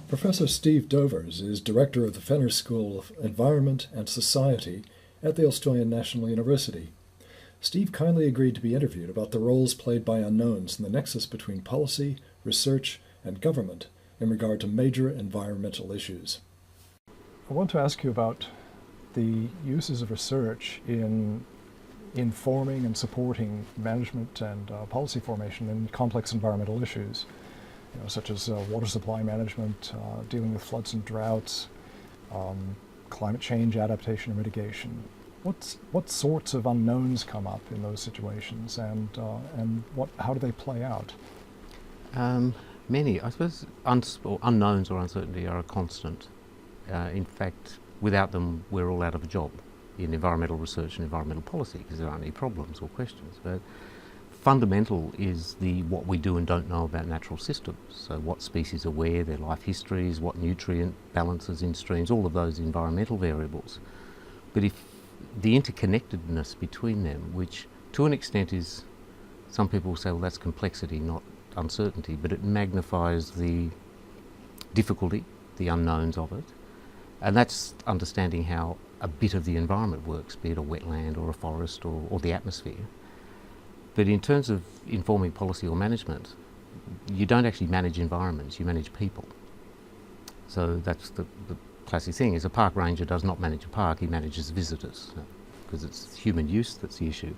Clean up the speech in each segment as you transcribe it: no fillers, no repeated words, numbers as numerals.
Professor Steve Dovers is director of the Fenner School of Environment and Society at the Australian National University. Steve kindly agreed to be interviewed about the roles played by unknowns in the nexus between policy, research, and government in regard to major environmental issues. I want to ask you about the uses of research in informing and supporting management and policy formation in complex environmental issues, such as water supply management, dealing with floods and droughts, climate change adaptation and mitigation. What sorts of unknowns come up in those situations, and how do they play out? Many, I suppose, unknowns or uncertainty are a constant. In fact, without them, we're all out of a job in environmental research and environmental policy because there aren't any problems or questions. But fundamental is what we do and don't know about natural systems. So what species are where, their life histories, what nutrient balances in streams, all of those environmental variables. But if the interconnectedness between them, which to an extent is, some people say, well, that's complexity, not uncertainty, but it magnifies the difficulty, the unknowns of it. And that's understanding how a bit of the environment works, be it a wetland or a forest or the atmosphere. But in terms of informing policy or management, you don't actually manage environments, you manage people. So that's the classic thing, is a park ranger does not manage a park, he manages visitors, because it's human use that's the issue.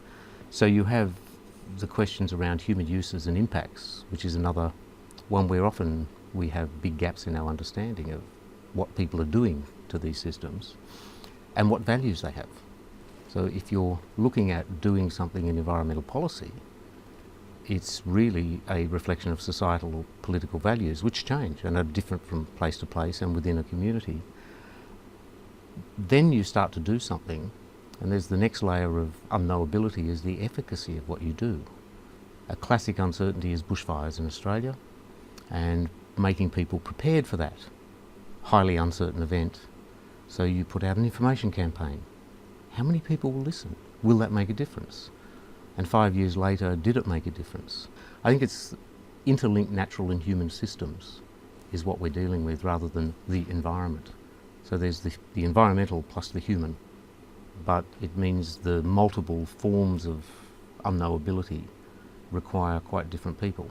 So you have the questions around human uses and impacts, which is another one where often we have big gaps in our understanding of what people are doing to these systems and what values they have. So if you're looking at doing something in environmental policy, it's really a reflection of societal or political values which change and are different from place to place and within a community. Then you start to do something, and there's the next layer of unknowability, is the efficacy of what you do. A classic uncertainty is bushfires in Australia and making people prepared for that highly uncertain event. So you put out an information campaign. How many people will listen? Will that make a difference? And 5 years later, did it make a difference? I think it's interlinked natural and human systems is what we're dealing with rather than the environment. So there's the environmental plus the human, but it means the multiple forms of unknowability require quite different people.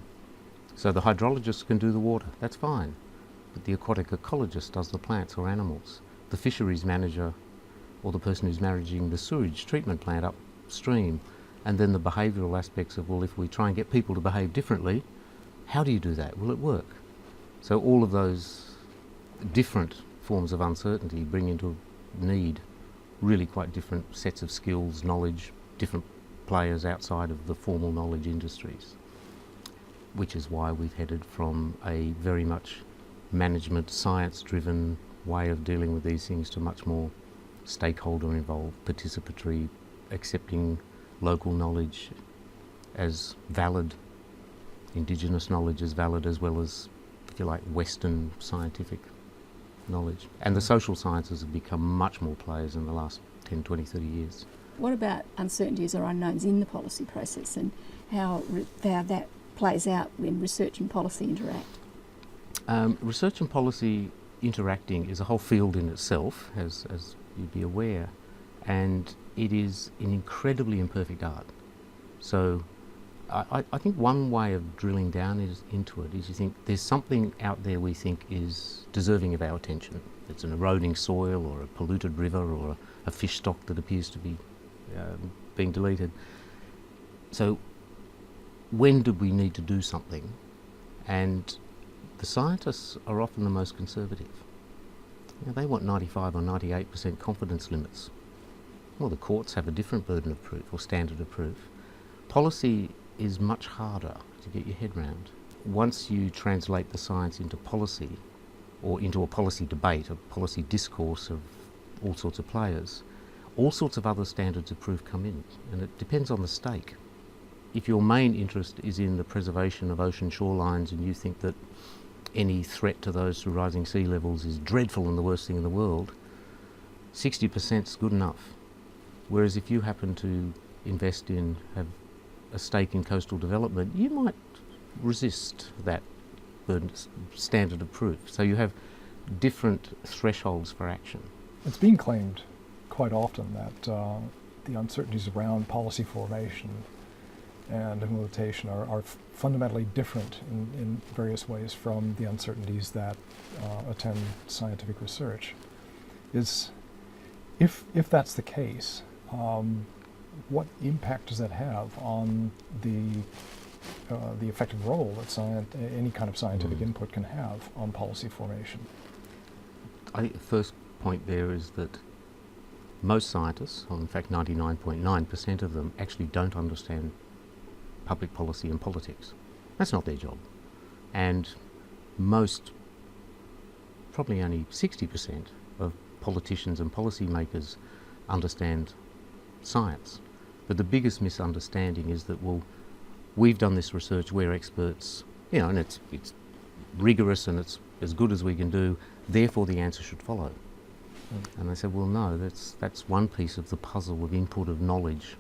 So the hydrologist can do the water, that's fine, but the aquatic ecologist does the plants or animals. The fisheries manager or the person who's managing the sewage treatment plant upstream, and then the behavioural aspects of, well, if we try and get people to behave differently, how do you do that? Will it work? So all of those different forms of uncertainty bring into need really quite different sets of skills, knowledge, different players outside of the formal knowledge industries, which is why we've headed from a very much management, science-driven way of dealing with these things to much more stakeholder-involved, participatory, accepting local knowledge as valid, Indigenous knowledge as valid, as well as, if you like, Western scientific knowledge. And the social sciences have become much more players in the last 10, 20, 30 years. What about uncertainties or unknowns in the policy process, and how that plays out when research and policy interact? Research and policy interacting is a whole field in itself, as you'd be aware, and it is an incredibly imperfect art. So I think one way of drilling down into it is you think there's something out there we think is deserving of our attention. It's an eroding soil or a polluted river or a fish stock that appears to be being deleted. So when do we need to do something? And the scientists are often the most conservative. They want 95 or 98% confidence limits. Well, the courts have a different burden of proof or standard of proof. Policy is much harder to get your head round. Once you translate the science into policy, or into a policy debate, a policy discourse of all sorts of players, all sorts of other standards of proof come in, and it depends on the stake. If your main interest is in the preservation of ocean shorelines and you think that any threat to those through rising sea levels is dreadful and the worst thing in the world, 60% is good enough. Whereas if you happen to have a stake in coastal development, you might resist that standard of proof. So you have different thresholds for action. It's being claimed quite often that the uncertainties around policy formation and implementation are fundamentally different in various ways from the uncertainties that attend scientific research. If that's the case, what impact does that have on the effective role that any kind of scientific input can have on policy formation? I think the first point there is that most scientists, or in fact 99.9% of them, actually don't understand public policy and politics. That's not their job. And most, probably only 60% of politicians and policymakers understand science. But the biggest misunderstanding is that, well, we've done this research, we're experts, and it's rigorous and it's as good as we can do, therefore the answer should follow. And they said, well, no, that's one piece of the puzzle of input of knowledge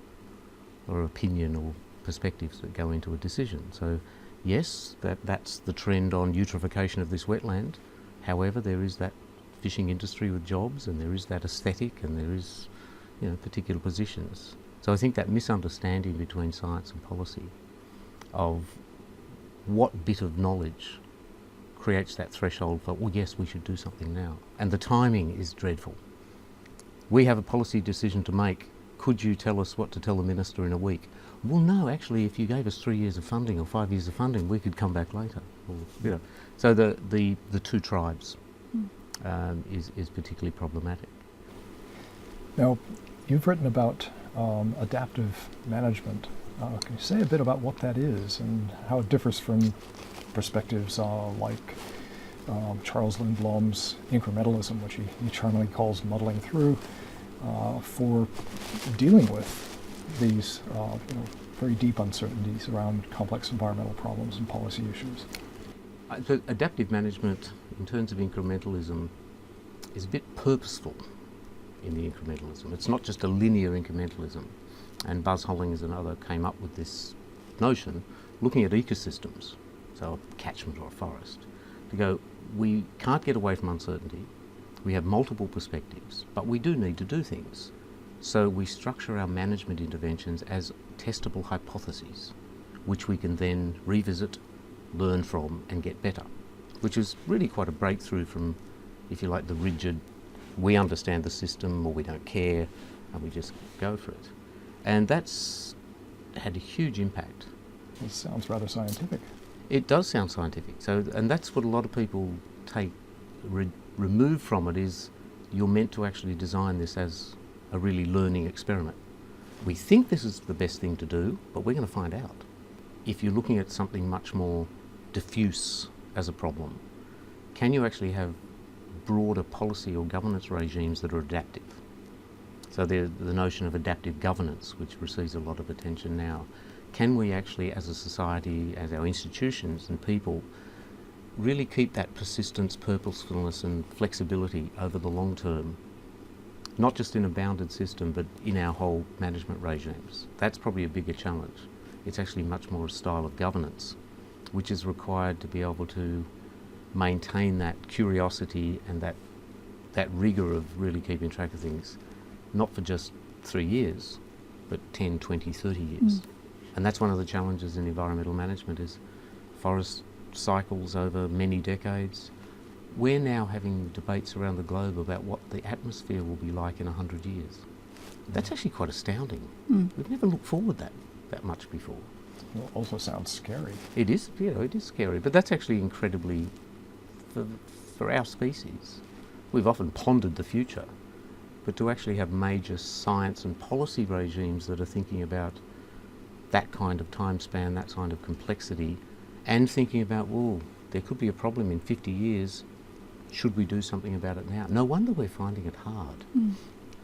or opinion or perspectives that go into a decision. So yes, that's the trend on eutrophication of this wetland. However, there is that fishing industry with jobs, and there is that aesthetic, and there is particular positions. So I think that misunderstanding between science and policy of what bit of knowledge creates that threshold for, well, yes, we should do something now. And the timing is dreadful. We have a policy decision to make. Could you tell us what to tell the minister in a week? Well, no, actually, if you gave us 3 years of funding or 5 years of funding, we could come back later. Or, So the two tribes is particularly problematic. Now, you've written about adaptive management. Can you say a bit about what that is and how it differs from perspectives like Charles Lindblom's incrementalism, which he charmingly calls muddling through, for dealing with these very deep uncertainties around complex environmental problems and policy issues? So adaptive management, in terms of incrementalism, is a bit purposeful in the incrementalism. It's not just a linear incrementalism. And Buzz Hollings and others came up with this notion, looking at ecosystems, so a catchment or a forest, to go, we can't get away from uncertainty. We have multiple perspectives, but we do need to do things. So we structure our management interventions as testable hypotheses, which we can then revisit, learn from, and get better, which is really quite a breakthrough from, if you like, the rigid, we understand the system or we don't care, and we just go for it. And that's had a huge impact. It sounds rather scientific. It does sound scientific. And that's what a lot of people remove from it, is you're meant to actually design this as a really learning experiment. We think this is the best thing to do, but we're going to find out. If you're looking at something much more diffuse as a problem, can you actually have broader policy or governance regimes that are adaptive? So the notion of adaptive governance, which receives a lot of attention now. Can we actually, as a society, as our institutions and people, really keep that persistence, purposefulness and flexibility over the long term, not just in a bounded system, but in our whole management regimes? That's probably a bigger challenge. It's actually much more a style of governance, which is required to be able to maintain that curiosity and that rigour of really keeping track of things, not for just 3 years, but 10, 20, 30 years. And that's one of the challenges in environmental management, is forest cycles over many decades. We're now having debates around the globe about what the atmosphere will be like in 100 years. That's actually quite astounding. We've never looked forward that much before. It also sounds scary. It is, it is scary, but that's actually incredibly, for our species, we've often pondered the future, but to actually have major science and policy regimes that are thinking about that kind of time span, that kind of complexity, and thinking about, well, there could be a problem in 50 years, should we do something about it now? No wonder we're finding it hard.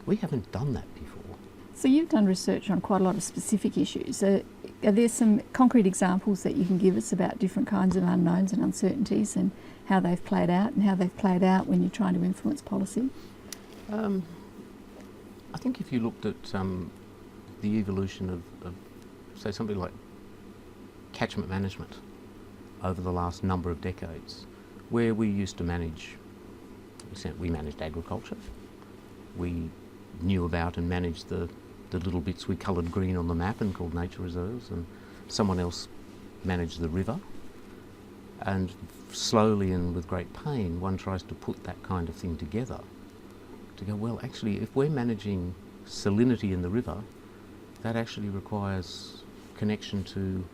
We haven't done that before. So you've done research on quite a lot of specific issues. Are there some concrete examples that you can give us about different kinds of unknowns and uncertainties and how they've played out, and how they've played out when you're trying to influence policy? I think if you looked at the evolution of say, something like catchment management over the last number of decades, where we used to managed agriculture. We knew about and managed the little bits we coloured green on the map and called nature reserves, and someone else managed the river. And slowly and with great pain, one tries to put that kind of thing together to go, well, actually, if we're managing salinity in the river, that actually requires connection to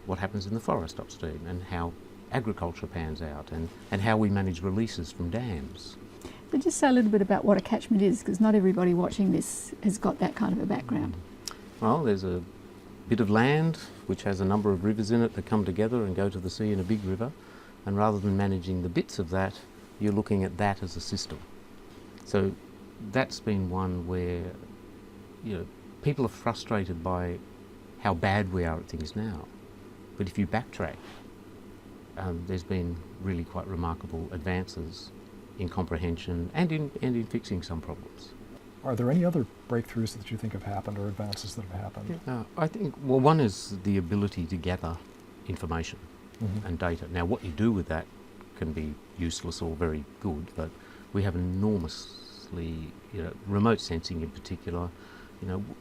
what happens in the forest upstream and how agriculture pans out and how we manage releases from dams. But just say a little bit about what a catchment is, because not everybody watching this has got that kind of a background. Well, there's a bit of land which has a number of rivers in it that come together and go to the sea in a big river, and rather than managing the bits of that, you're looking at that as a system. So that's been one where, you know, people are frustrated by how bad we are at things now. But if you backtrack, there's been really quite remarkable advances in comprehension and in fixing some problems. Are there any other breakthroughs that you think have happened or advances that have happened? I think, well, one is the ability to gather information and data. Now, what you do with that can be useless or very good, but we have enormously, remote sensing in particular.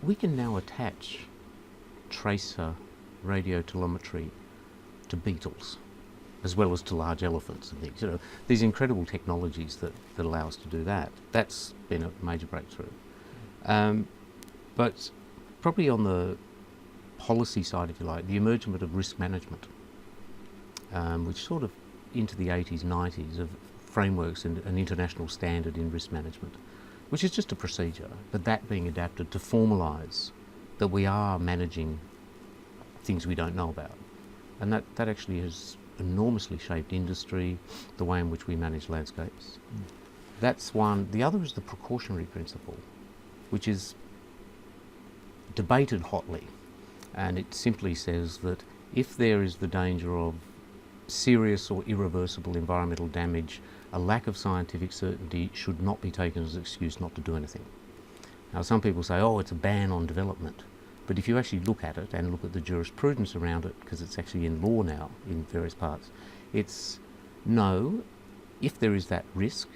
We can now attach tracer radio telemetry to beetles, as well as to large elephants and things. These incredible technologies that allow us to do that. That's been a major breakthrough. But probably on the policy side, if you like, the emergence of risk management, which sort of into the 80s, 90s of frameworks and an international standard in risk management, which is just a procedure, but that being adapted to formalise that we are managing things we don't know about. And that actually has enormously shaped industry, the way in which we manage landscapes. That's one. The other is the precautionary principle, which is debated hotly, and it simply says that if there is the danger of serious or irreversible environmental damage, a lack of scientific certainty should not be taken as an excuse not to do anything. Now, some people say, oh, it's a ban on development. But if you actually look at it and look at the jurisprudence around it, because it's actually in law now in various parts, it's no, if there is that risk,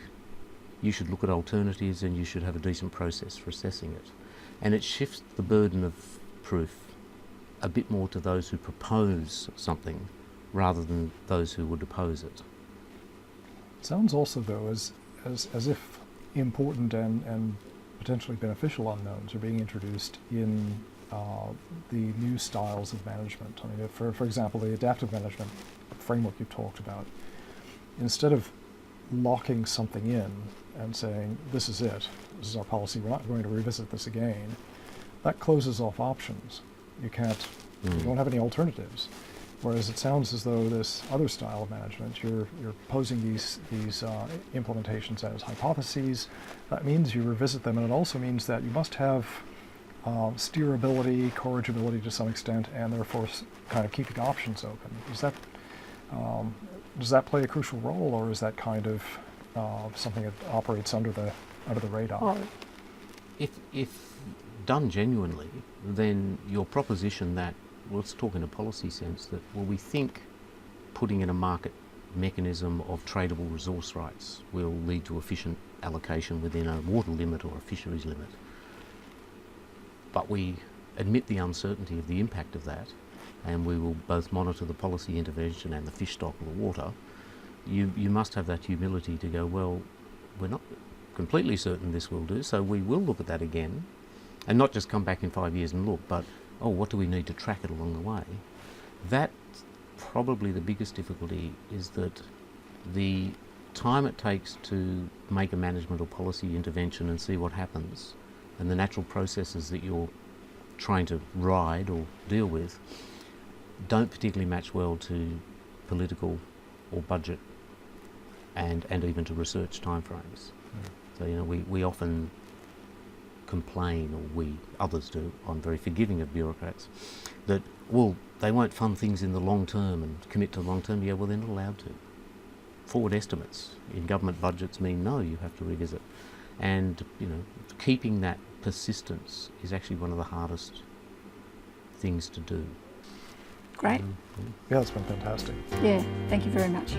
you should look at alternatives and you should have a decent process for assessing it. And it shifts the burden of proof a bit more to those who propose something rather than those who would oppose it. Sounds also, though, as if important and potentially beneficial unknowns are being introduced in the new styles of management. I mean, for example, the adaptive management framework you've talked about, instead of locking something in and saying, this is it, this is our policy, we're not going to revisit this again, that closes off options. You don't have any alternatives. Whereas it sounds as though this other style of management, you're posing these implementations as hypotheses. That means you revisit them, and it also means that you must have steerability, corrigibility to some extent, and therefore kind of keeping options open. Does that play a crucial role, or is that kind of something that operates under the radar? Well, if done genuinely, then your proposition that, well, let's talk in a policy sense, that, well, we think putting in a market mechanism of tradable resource rights will lead to efficient allocation within a water limit or a fisheries limit. But we admit the uncertainty of the impact of that, and we will both monitor the policy intervention and the fish stock or the water. You must have that humility to go, well, we're not completely certain this will do, so we will look at that again, and not just come back in 5 years and look, but, oh, what do we need to track it along the way? That's probably the biggest difficulty, is that the time it takes to make a management or policy intervention and see what happens, and the natural processes that you're trying to ride or deal with, don't particularly match well to political or budget and even to research timeframes. So, we often complain, or others do, I'm very forgiving of bureaucrats, that, well, they won't fund things in the long term and commit to the long term. Yeah, well, they're not allowed to. Forward estimates in government budgets mean no, you have to revisit. And, keeping that persistence is actually one of the hardest things to do. Great. Yeah, it's been fantastic. Yeah, thank you very much.